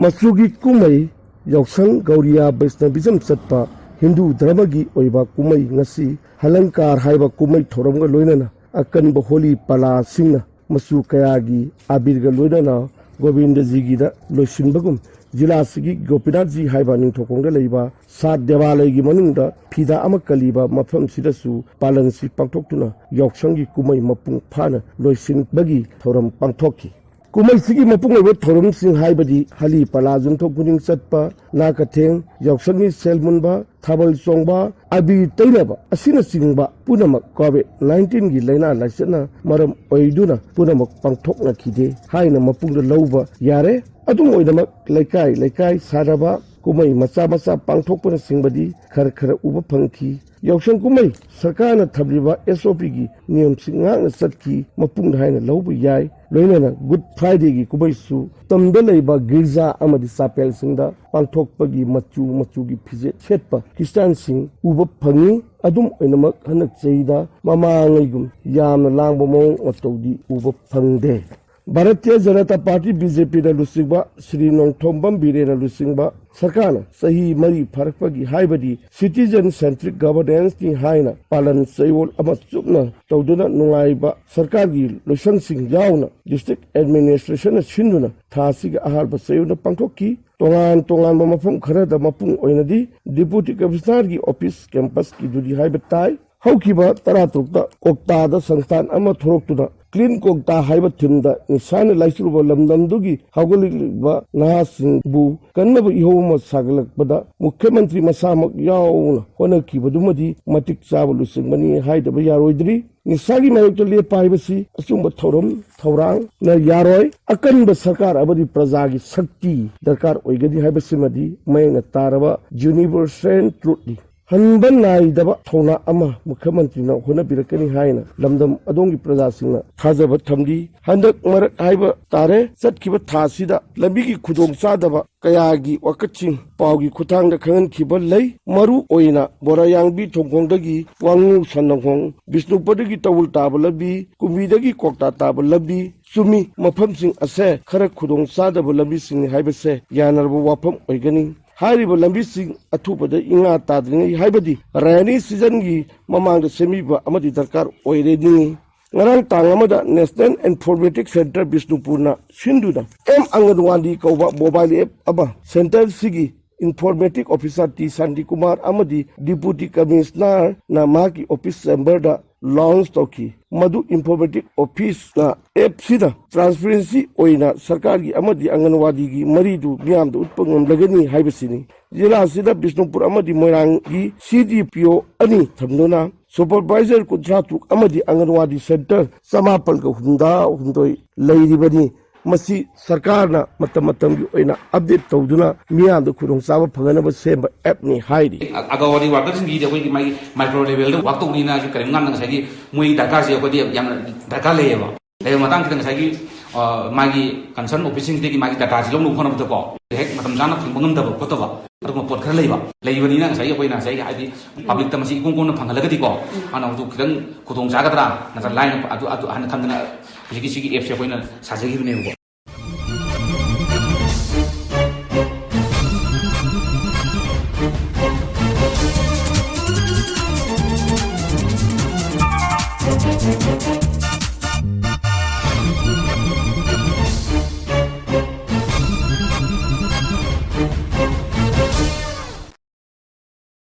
मचुगी कुमई यौसंग Gauriya Vaishnavism चटपा Hindu धर्म की ओइबा कुमई ngasi हलंकार हाइबा कुमई थोरमगा लोइनना अकनब Holi पला सिंगना मचु कयागी आबिरगा लोइनना गोविंद जी की लोइसिनबगुम जिला सिगी गोपीनाथ जी हाइबा निंथोकोंग लेबा सात देवालय की मनुंगदा फिदा अमा कलीबा मफम सिदसु पालन सि पांथोक्तुना यौसंगी कुमई मपुंग फाना लोइसिनबगी थोरम पांथोकी कुमई सिगी मपुंग ओइबा थोरम सिंग हाइबदी हली पला जुंथो गुनिंग चटपा नाकथेंग यौसंगी सेलमुनबा थाबल चोंगबा अबी तैनबा असिना सिंगबा पुनमक कोविड-19 की लाइना लाइसना मरम ओइदुना पुनमक पांथोकना खिदे हाइना मपुंग लौबा यारे अदुम ओइदमक लेकाई लेकाई साराबा कुमई मचा मचा पांथोकपना सिंगबदी खर खर उबा फंगखी यौसंग कुमई सरकार न थबलिबा एसओपी की नियम सिंगांग सटकी मपुंग हाइना लौबा याय लोइनना गुड फ्राइडे की कुमईसु तमदा लेबा गिरजा अमदी सापेल सिंगदा पांथोकपगी मचु मचु की फिजे सेटपा क्रिस्टियन सिंग उबा फंगी अदुम ओइनमक हनक चैदा ममांगैगुम यामना लांगबा मौंग मतौदी उबा फंगदे भारतीय जनता पार्टी बीजेपी लुसिंगबा श्री नोंथोंबम बीरेन लुसिंगबा सरकार सही मरी फरकपगी हाइबदी सिटीजन सेंट्रिक गवर्नेंस की हाइना पालन चयोल अमा चुपना तौदुना नुंगाइबा सरकार की लोइसंगसिंग यावना डिस्ट्रिक्ट एडमिनिस्ट्रेशन सिंदुना थासिगा अहालबा चयोना पांथोकी तोंगान तोंगान मफम खरदा मपुंग ओइनदी डिप्यूटी कमिश्नर की ऑफिस कैंपस की दुदी हाइबा ताई हौकिबा तरातुकता कोक्तादा संस्थान अमा थोरक्तुना क्लीन कोक्ता हाइबा थिमदा निसान लाइसुरुबा लमदमदुगी हौगलिबा नहासिंबु कन्नब इहोम सागलकबदा मुख्यमंत्री मसामक यावना होनखिबदुमदी मतिक चाब लुसिंगमनी हाइदबा यारोइद्री निसागी मायोक्ता लेपा हाइबसी असुंबा थौरम थौरांग न यारोय अकनब सरकार अबदी प्रजा की शक्ति दरकार ओइगदी हाइबसिमदी मयना तारबा यूनिवर्सल ट्रुथली हनबन नाइदबा थौना अमा मुख्यमंत्री न होनबिरकनी हाइना लमदम अदोंगी प्रजासिंगना थाजबा थमदी हंदक मरक हाइबा तारे चटखिबा थासिदा लंबी की खुदोंग चादबा कयागी वकचिंग पावगी खुथांगदा खंगनखिबा लई मरु ओइना बोरायांगबी थोंगोंगदगी वांगु सनंगोंग बिष्णुपदगी तवुल ताबा लबी कुंबीदगी कोक्ता ताबा लबी सुमी मफमसिंग असे खरक खुदोंग चादबा लबीसिंग हाइबसे यानरबा वाफम ओइगनी हारिबा लंबीसिंग अथुपदा इंगा ताद्रिंगै हाइबदी रेनी सीजन की ममांगदा सेमीबा अमदी दरकार ओइरेनी ngarang tang amada National Informatics Center Bishnupurna Sinduna M Anganwadi kauba mobile app aba center sigi Informatic Officer T Sandi Kumar amadi Deputy Commissioner na maki office chamber da launch toki madu Informatic Office na app sida transparency oina sarkar gi amadi Anganwadi gi maridu miyam da utpangam lagani haibasini jila sida Bishnupur amadi Moirang gi CDPO ani thamnuna supervisor कुंथ्रातुक अमदी anganwadi centre समापन का हुंदोई लेरिबनी मसी सरकारना मतम की ओइना अपडेट तौदुना मियाद खुदों चाबा फगनब सेम ऐप नि हाइरी अगवादी वर्कर्स की जे कोई माइक्रो लेवल द वर्क तौनीना जो करें ngam ngasagi mui data se ko di yam data leyeba le matang kitang ngasagi magi concern officing de ki magi data si long phone to ko hek matam jana phing bangam da ko to ba aduma pot khar leiba leibani na ngasagi koina ngasagi haidi public ta masi kong kong na phangalagadi ko ana du kitang khudong jagadra na line adu han khandana sigi app se koina sajagi bne ko Thank you.